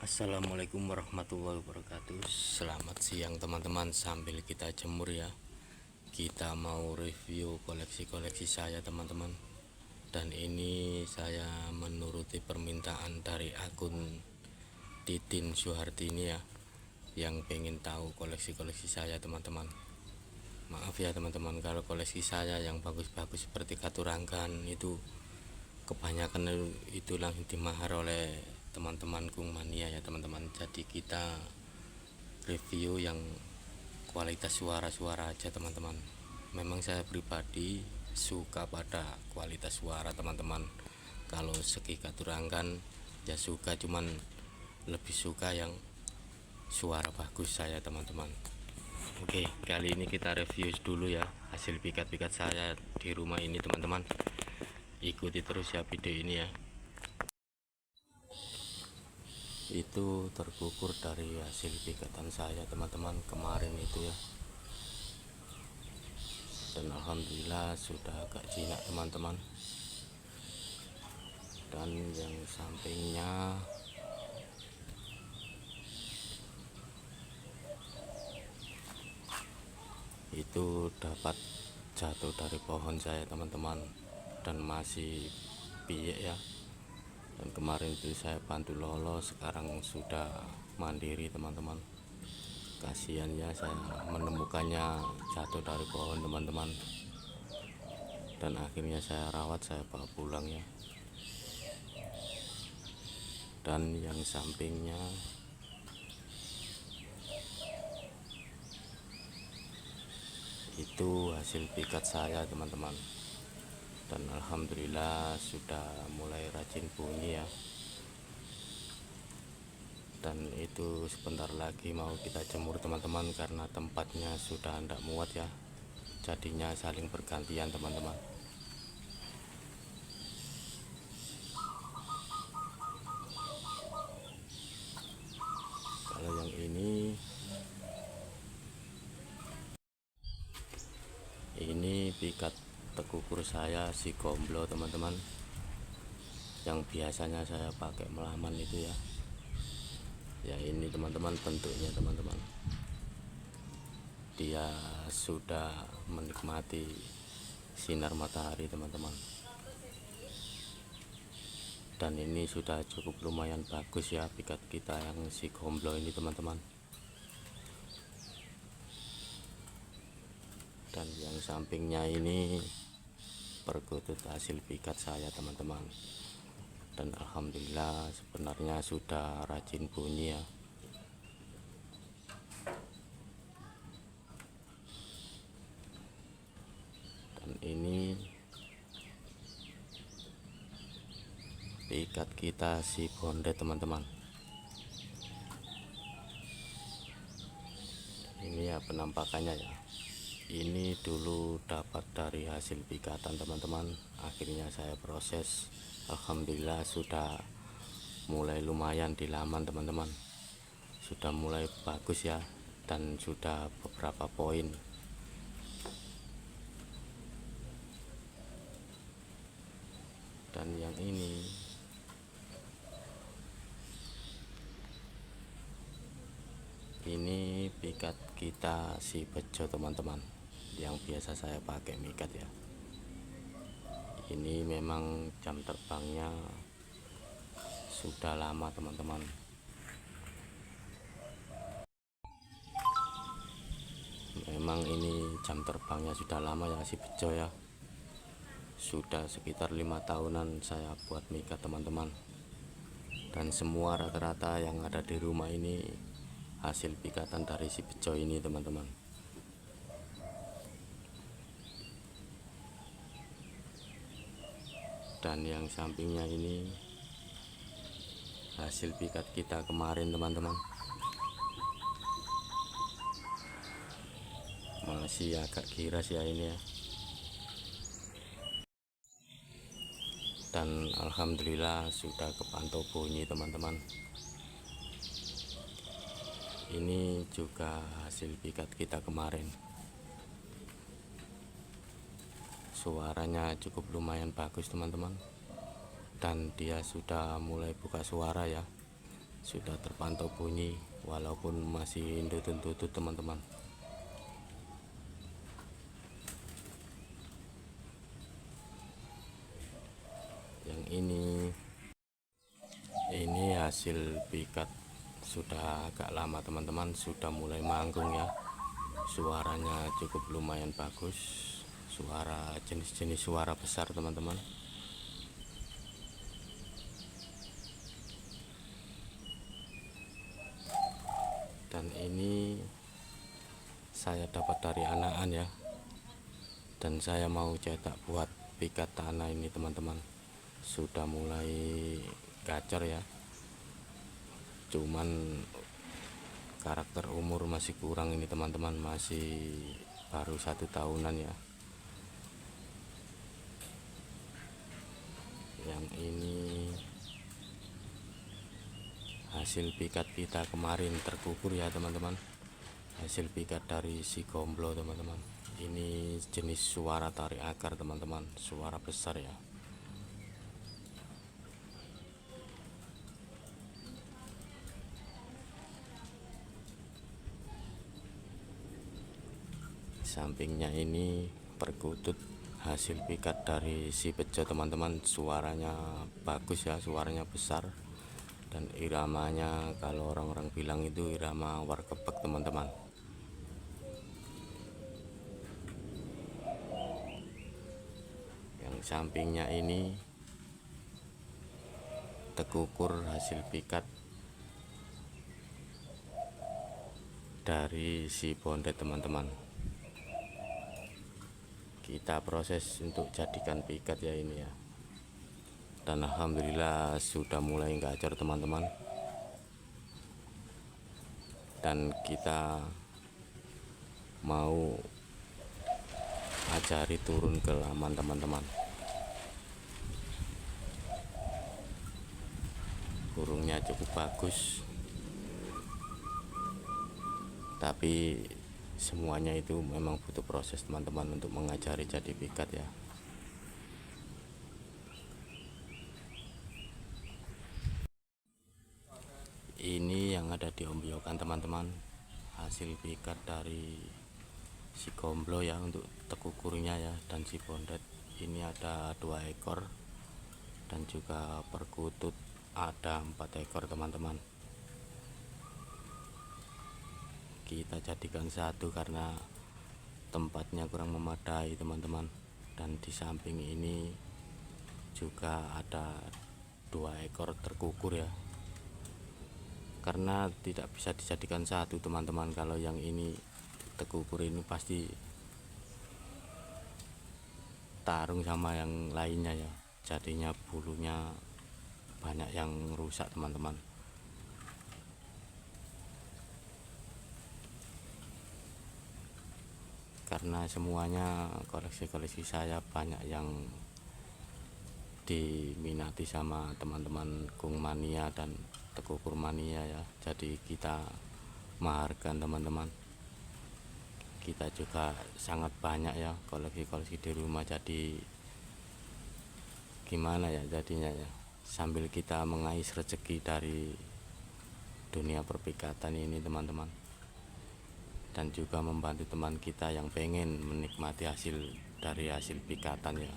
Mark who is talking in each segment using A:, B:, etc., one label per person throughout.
A: Assalamualaikum warahmatullahi wabarakatuh. Selamat siang teman-teman. Sambil kita jemur ya, kita mau review koleksi-koleksi saya teman-teman. Dan ini saya menuruti permintaan dari akun Titin Suhartini ya, yang pengen tahu koleksi-koleksi saya teman-teman. Maaf ya teman-teman, kalau koleksi saya yang bagus-bagus seperti Katurangkan itu kebanyakan itu langsung dimahar oleh teman-teman Kung Mania ya teman-teman. Jadi kita review yang kualitas suara-suara aja teman-teman. Memang saya pribadi suka pada kualitas suara teman-teman. Kalau segi Katurangkan ya suka, cuman lebih suka yang suara bagus saya teman-teman. Oke, kali ini kita review dulu ya hasil pikat-pikat saya di rumah ini teman-teman. Ikuti terus ya video ini ya. Itu terkukur dari hasil pikatan saya teman-teman kemarin itu ya, dan alhamdulillah sudah agak jinak teman-teman. Dan yang sampingnya itu dapat jatuh dari pohon saya teman-teman, dan masih piyek ya. Dan kemarin itu saya bantu lolos, sekarang sudah mandiri teman-teman. Kasiannya saya menemukannya jatuh dari pohon teman-teman, dan akhirnya saya rawat, saya bawa pulang ya. Dan yang sampingnya itu hasil pikat saya teman-teman, dan alhamdulillah sudah mulai rajin bunyi ya. Dan itu sebentar lagi mau kita jemur teman-teman, karena tempatnya sudah tidak muat ya, jadinya saling bergantian teman-teman. Kalau yang ini pikat tekukur saya si gomblo teman-teman, yang biasanya saya pakai melaman itu ya. Ya ini teman-teman bentuknya teman-teman, dia sudah menikmati sinar matahari teman-teman. Dan ini sudah cukup lumayan bagus ya pikat kita yang si gomblo ini teman-teman. Dan yang sampingnya ini perkutut hasil pikat saya teman-teman, dan alhamdulillah sebenarnya sudah rajin bunyi ya. Dan ini pikat kita si bondet teman-teman. Ini ya penampakannya ya. Ini dulu dapat dari hasil pikatan teman-teman, akhirnya saya proses, alhamdulillah sudah mulai lumayan di laman teman-teman, sudah mulai bagus ya, dan sudah beberapa poin. Dan yang ini pikat kita si bejo teman-teman, yang biasa saya pakai mikat ya. Ini memang jam terbangnya sudah lama teman-teman. Memang ini jam terbangnya sudah lama ya si bejo ya. Sudah sekitar 5 tahunan saya buat mikat teman-teman. Dan semua rata-rata yang ada di rumah ini hasil pikatan dari si bejo ini teman-teman. Dan yang sampingnya ini hasil pikat kita kemarin teman-teman, masih agak giras ya ini ya. Dan alhamdulillah sudah kepantau bunyi teman-teman. Ini juga hasil pikat kita kemarin, suaranya cukup lumayan bagus teman-teman, dan dia sudah mulai buka suara ya. sudah terpantau bunyi walaupun masih tutut-tutut teman-teman. Yang ini hasil pikat sudah agak lama teman-teman, sudah mulai manggung ya. Suaranya cukup lumayan bagus, suara jenis-jenis suara besar teman-teman. Dan ini saya dapat dari anakan ya, dan saya mau cetak buat pikat tanah ini teman-teman. Sudah mulai gacor ya, cuman karakter umur masih kurang ini teman-teman, masih baru 1 tahunan ya. Yang ini hasil pikat kita kemarin terkukur ya teman-teman, hasil pikat dari si gomblo teman-teman. Ini jenis suara tarik akar teman-teman, suara besar ya. Sampingnya ini perkutut hasil pikat dari si bejo teman-teman, suaranya bagus ya, suaranya besar, dan iramanya kalau orang-orang bilang itu irama warkepek teman-teman. Yang sampingnya ini tekukur hasil pikat dari si bondet teman-teman. Kita proses untuk jadikan pikat ya ini ya, dan alhamdulillah sudah mulai gacor teman-teman. Dan kita mau ajari turun ke laman teman-teman. Burungnya cukup bagus, tapi semuanya itu memang butuh proses teman-teman untuk mengajari jadi pikat ya. Ini yang ada di ombyokan teman-teman, hasil pikat dari si gomblo ya untuk tekukurnya ya, dan si bondet ini ada 2 ekor, dan juga perkutut ada 4 ekor teman-teman. Kita jadikan satu karena tempatnya kurang memadai teman-teman. Dan di samping ini juga ada 2 ekor terkukur ya, karena tidak bisa dijadikan satu teman-teman. Kalau yang ini terkukur ini pasti tarung sama yang lainnya ya, jadinya bulunya banyak yang rusak teman-teman. Karena semuanya koleksi-koleksi saya banyak yang diminati sama teman-teman kung mania dan tekukur mania ya, jadi kita maharkan teman-teman. Kita juga sangat banyak ya koleksi-koleksi di rumah, jadi gimana ya jadinya ya, sambil kita mengais rezeki dari dunia perpikatan ini teman-teman, dan juga membantu teman kita yang pengen menikmati hasil dari hasil pikatan ya.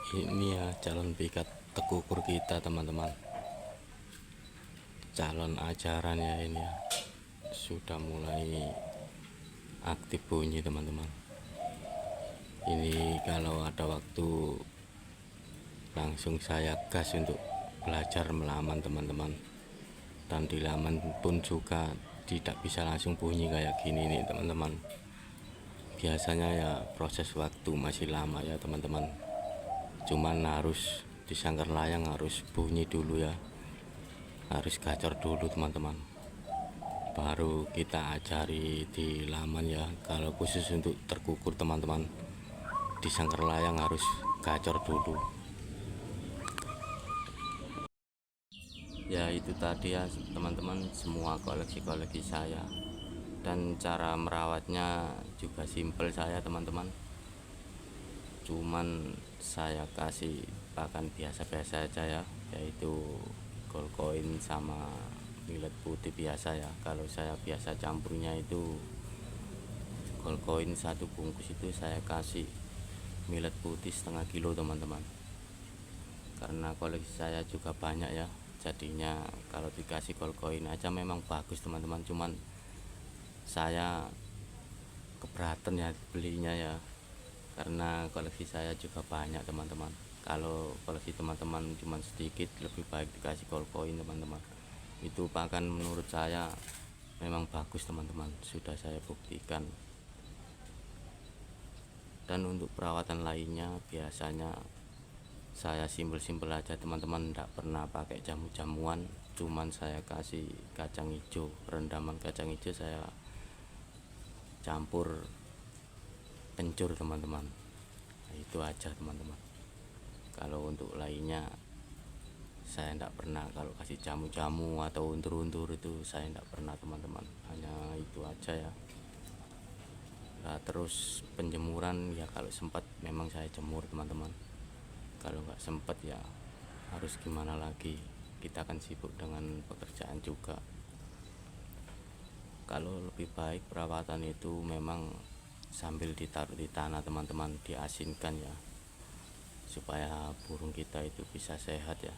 A: Ini ya calon pikat tekukur kita teman-teman, calon ajaran ya. Ini ya sudah mulai aktif bunyi teman-teman. Ini kalau ada waktu langsung saya gas untuk belajar melaman teman-teman. Dan di laman pun juga tidak bisa langsung bunyi kayak gini nih teman-teman. Biasanya ya proses waktu masih lama ya teman-teman. Cuman harus di sangkar layang harus bunyi dulu ya, harus gacor dulu teman-teman, baru kita ajari di laman ya. Kalau khusus untuk terkukur teman-teman, di sangkar layang harus gacor dulu ya. Itu tadi ya teman-teman, semua koleksi-koleksi saya, dan cara merawatnya juga simpel saya teman-teman. Cuman saya kasih pakan biasa-biasa aja ya, yaitu gold coin sama millet putih biasa ya. Kalau saya biasa campurnya itu gold coin satu bungkus itu saya kasih millet putih setengah kilo teman-teman. Karena koleksi saya juga banyak ya, jadinya kalau dikasih gold coin aja memang bagus teman-teman. Cuman saya keberatan ya belinya ya, karena koleksi saya juga banyak teman-teman. Kalau koleksi teman-teman cuma sedikit, lebih baik dikasih gold coin teman-teman. Itu pakan menurut saya memang bagus teman-teman, sudah saya buktikan. Dan untuk perawatan lainnya biasanya saya simpel-simpel aja teman-teman, tidak pernah pakai jamu-jamuan. Cuman saya kasih kacang hijau, rendaman kacang hijau saya campur kencur teman-teman. Nah, itu aja teman-teman. Kalau untuk lainnya saya tidak pernah, kalau kasih jamu-jamu atau untur-untur itu saya tidak pernah teman-teman, hanya itu aja ya. Nah, terus penjemuran ya kalau sempat memang saya jemur teman-teman. Kalau nggak sempat ya harus gimana lagi, kita akan sibuk dengan pekerjaan juga. Kalau lebih baik perawatan itu memang sambil ditaruh di tanah teman-teman, diasinkan ya, supaya burung kita itu bisa sehat ya.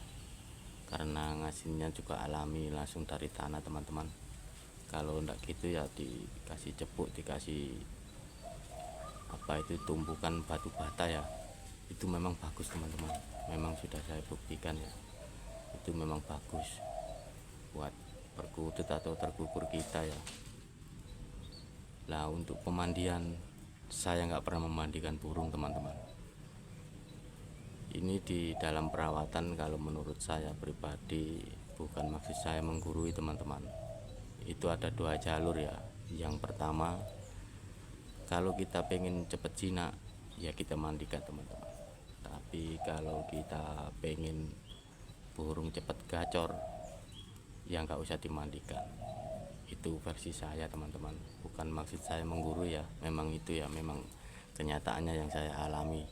A: Karena ngasinnya juga alami langsung dari tanah teman-teman. Kalau enggak gitu ya dikasih cepuk, dikasih apa itu tumbukan batu bata ya, itu memang bagus teman-teman. Memang sudah saya buktikan ya, itu memang bagus buat perkutut atau terkukur kita ya. Lah untuk pemandian, saya nggak pernah memandikan burung teman-teman. Ini di dalam perawatan, kalau menurut saya pribadi, bukan maksud saya menggurui teman-teman, itu ada dua jalur ya. Yang pertama, kalau kita pengen cepet jinak ya kita mandikan teman-teman. Tapi kalau kita pengen burung cepet gacor ya nggak usah dimandikan. Itu versi saya teman-teman, bukan maksud saya menggurui ya. Memang itu ya, memang kenyataannya yang saya alami.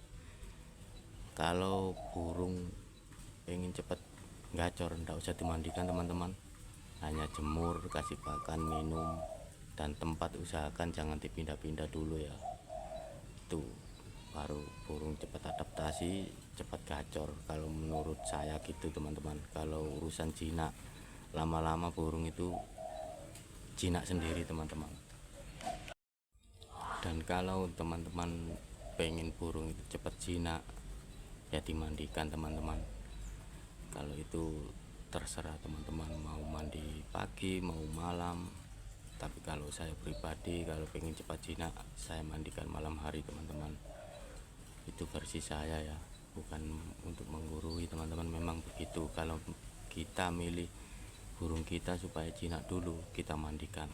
A: Kalau burung pengen cepet gacor nggak usah dimandikan teman-teman, hanya jemur, kasih pakan, minum, dan tempat usahakan jangan dipindah-pindah dulu ya. Itu baru burung cepat adaptasi, cepat gacor kalau menurut saya gitu teman-teman. Kalau urusan jinak, lama-lama burung itu jinak sendiri teman-teman. Dan kalau teman-teman pengen burung itu cepat jinak ya dimandikan teman-teman. Kalau itu terserah teman-teman mau mandi pagi mau malam. Tapi kalau saya pribadi, kalau pengen cepat jinak saya mandikan malam hari teman-teman. Itu versi saya ya, bukan untuk menggurui teman-teman. Memang begitu, kalau kita milih burung kita supaya jinak dulu kita mandikan,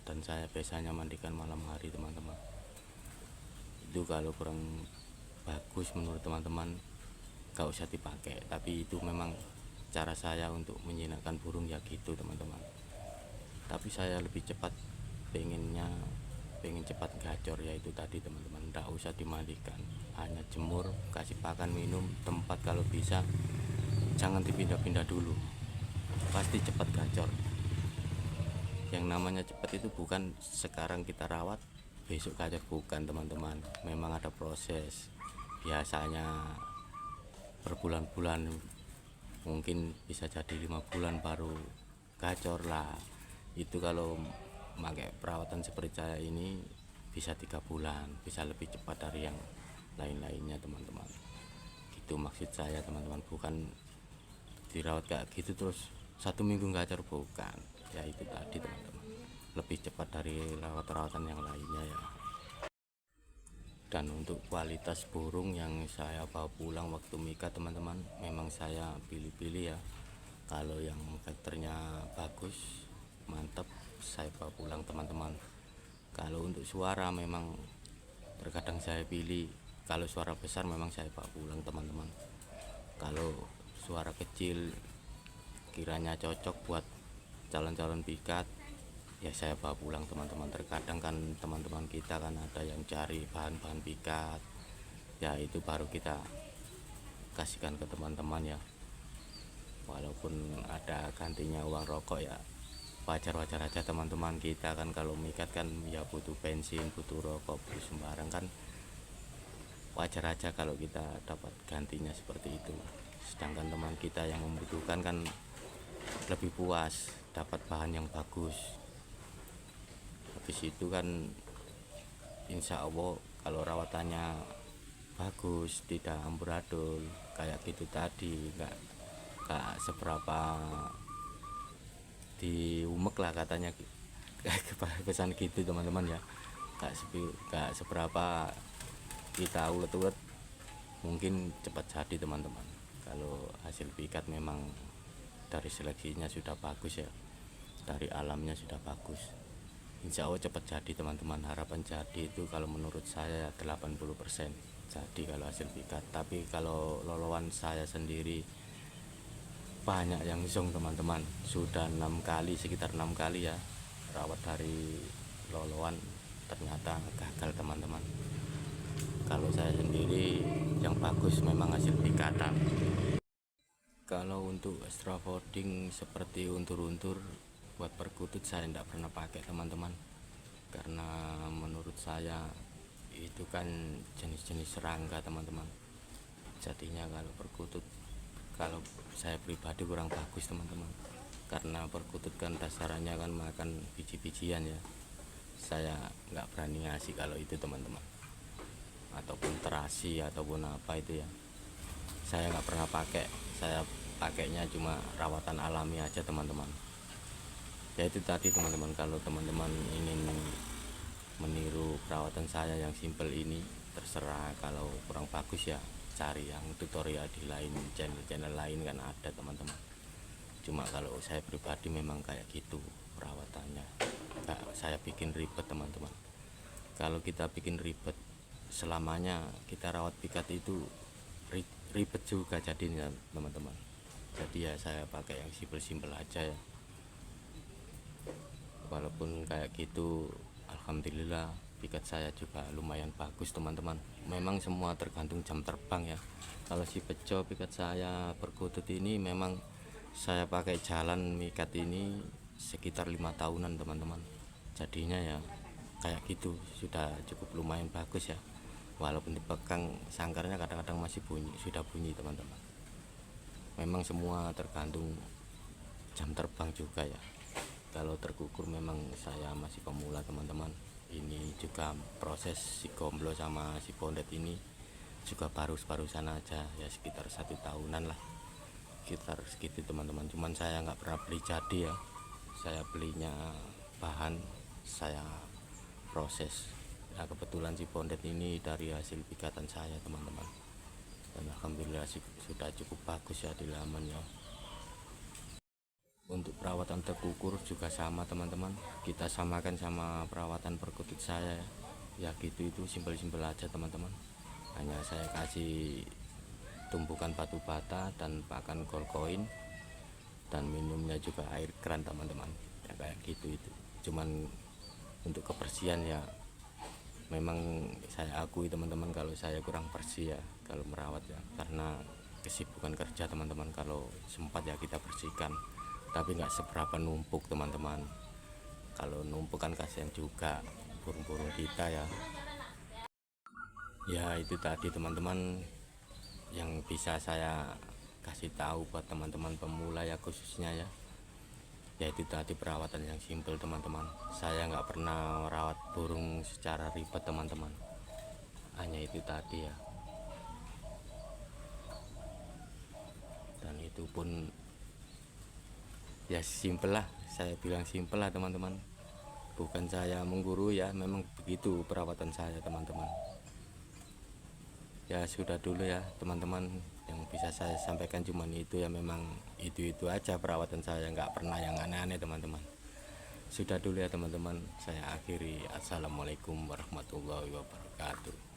A: dan saya biasanya mandikan malam hari teman-teman. Itu kalau kurang bagus menurut teman-teman gak usah dipakai, tapi itu memang cara saya untuk menjinakkan burung ya gitu teman-teman. Tapi saya lebih cepat, pengen cepat gacor ya itu tadi teman-teman, gak usah dimandikan, hanya jemur, kasih pakan, minum, tempat kalau bisa jangan dipindah-pindah dulu, pasti cepat gacor. Yang namanya cepat itu bukan sekarang kita rawat besok gacor, bukan teman-teman. Memang ada proses, biasanya berbulan-bulan, mungkin bisa jadi 5 bulan baru gacor lah. Itu kalau pakai perawatan seperti saya ini bisa 3 bulan, bisa lebih cepat dari yang lain-lainnya teman-teman. Gitu maksud saya teman-teman, bukan dirawat kayak gitu terus 1 minggu gacor, bukan. Ya itu tadi teman-teman, lebih cepat dari rawat-rawatan yang lainnya ya. Dan untuk kualitas burung yang saya bawa pulang waktu mikat teman-teman, memang saya pilih-pilih ya. Kalau yang karakternya bagus, mantap, saya bawa pulang teman-teman. Kalau untuk suara memang terkadang saya pilih, kalau suara besar memang saya bawa pulang teman-teman. Kalau suara kecil kiranya cocok buat calon-calon pikat, ya saya bawa pulang teman-teman. Terkadang kan teman-teman kita kan ada yang cari bahan-bahan pikat, ya itu baru kita kasihkan ke teman-teman ya. Walaupun ada gantinya uang rokok ya wajar-wajar aja teman-teman. Kita kan kalau mikat kan ya butuh bensin, butuh rokok, butuh sembarang kan, wajar aja kalau kita dapat gantinya seperti itu. Sedangkan teman kita yang membutuhkan kan lebih puas dapat bahan yang bagus. Habis itu kan insya Allah kalau rawatannya bagus, tidak amburadul kayak gitu tadi, nggak seberapa diumek lah katanya, pesan gitu teman-teman ya. Nggak seberapa kita ulet-ulet, mungkin cepat jadi teman-teman. Kalau hasil pikat memang dari seleksinya sudah bagus ya, dari alamnya sudah bagus, insya Allah cepat jadi teman-teman. Harapan jadi itu kalau menurut saya 80% jadi kalau hasil pikat. Tapi kalau lolowan saya sendiri banyak yang zong teman-teman, sudah 6 kali, sekitar 6 kali ya rawat dari lolowan, ternyata gagal teman-teman. Kalau saya sendiri yang bagus memang hasil pikatan. Kalau untuk extra fooding seperti untur-untur buat perkutut saya tidak pernah pakai teman-teman, karena menurut saya itu kan jenis-jenis serangga teman-teman. Jadinya kalau perkutut, kalau saya pribadi kurang bagus teman-teman, karena perkutut kan dasarnya kan makan biji-bijian ya. Saya nggak berani ngasih kalau itu teman-teman, ataupun terasi ataupun apa itu ya, saya nggak pernah pakai. Saya pakainya cuma rawatan alami aja teman-teman. Ya itu tadi teman-teman, kalau teman-teman ingin meniru perawatan saya yang simple ini terserah. Kalau kurang bagus ya cari yang tutorial di lain, channel-channel lain kan ada teman-teman. Cuma kalau saya pribadi memang kayak gitu perawatannya, nggak saya bikin ribet teman-teman. Kalau kita bikin ribet, selamanya kita rawat pikat itu ribet juga jadinya teman-teman. Jadi ya saya pakai yang simpel-simpel aja ya. Walaupun kayak gitu, alhamdulillah pikat saya juga lumayan bagus teman-teman. Memang semua tergantung jam terbang ya. Kalau si peco pikat saya perkutut ini memang saya pakai jalan mikat ini sekitar 5 tahunan teman-teman. Jadinya ya kayak gitu sudah cukup lumayan bagus ya. Walaupun dipegang sangkarnya kadang-kadang masih sudah bunyi teman-teman. Memang semua tergantung jam terbang juga ya. Kalau terkukur memang saya masih pemula teman-teman. Ini juga proses si gomblo sama si bondet ini juga baru-barusan aja ya, sekitar 1 tahunan lah, sekitar segitu teman-teman. Cuman saya nggak pernah beli jadi ya, saya belinya bahan, saya proses. Nah kebetulan si bondet ini dari hasil pikatan saya teman-teman, dan alhamdulillah sudah cukup bagus ya di laman ya. Untuk perawatan terkukur juga sama teman-teman, kita samakan sama perawatan perkutut saya ya, gitu. Itu simpel-simpel aja teman-teman. Hanya saya kasih tumpukan batu bata dan pakan gold coin, dan minumnya juga air keran teman-teman ya, kayak gitu. Itu cuman untuk kebersihan ya, memang saya akui teman-teman kalau saya kurang bersih ya kalau merawat ya, karena kesibukan kerja teman-teman. Kalau sempat ya kita bersihkan, tapi nggak seberapa numpuk teman-teman. Kalau numpuk kan kasihan juga burung-burung kita ya. Ya itu tadi teman-teman, yang bisa saya kasih tahu buat teman-teman pemula ya, khususnya ya, yaitu tadi perawatan yang simple teman-teman. Saya nggak pernah merawat burung secara ribet teman-teman, hanya itu tadi ya. Dan itu pun ya simple lah, saya bilang simple lah teman-teman, bukan saya menggurui ya, memang begitu perawatan saya teman-teman. Ya sudah dulu ya teman-teman, yang bisa saya sampaikan cuman itu ya, memang itu aja perawatan saya, nggak pernah yang aneh-aneh teman-teman. Sudah dulu ya teman-teman, saya akhiri. Assalamualaikum warahmatullahi wabarakatuh.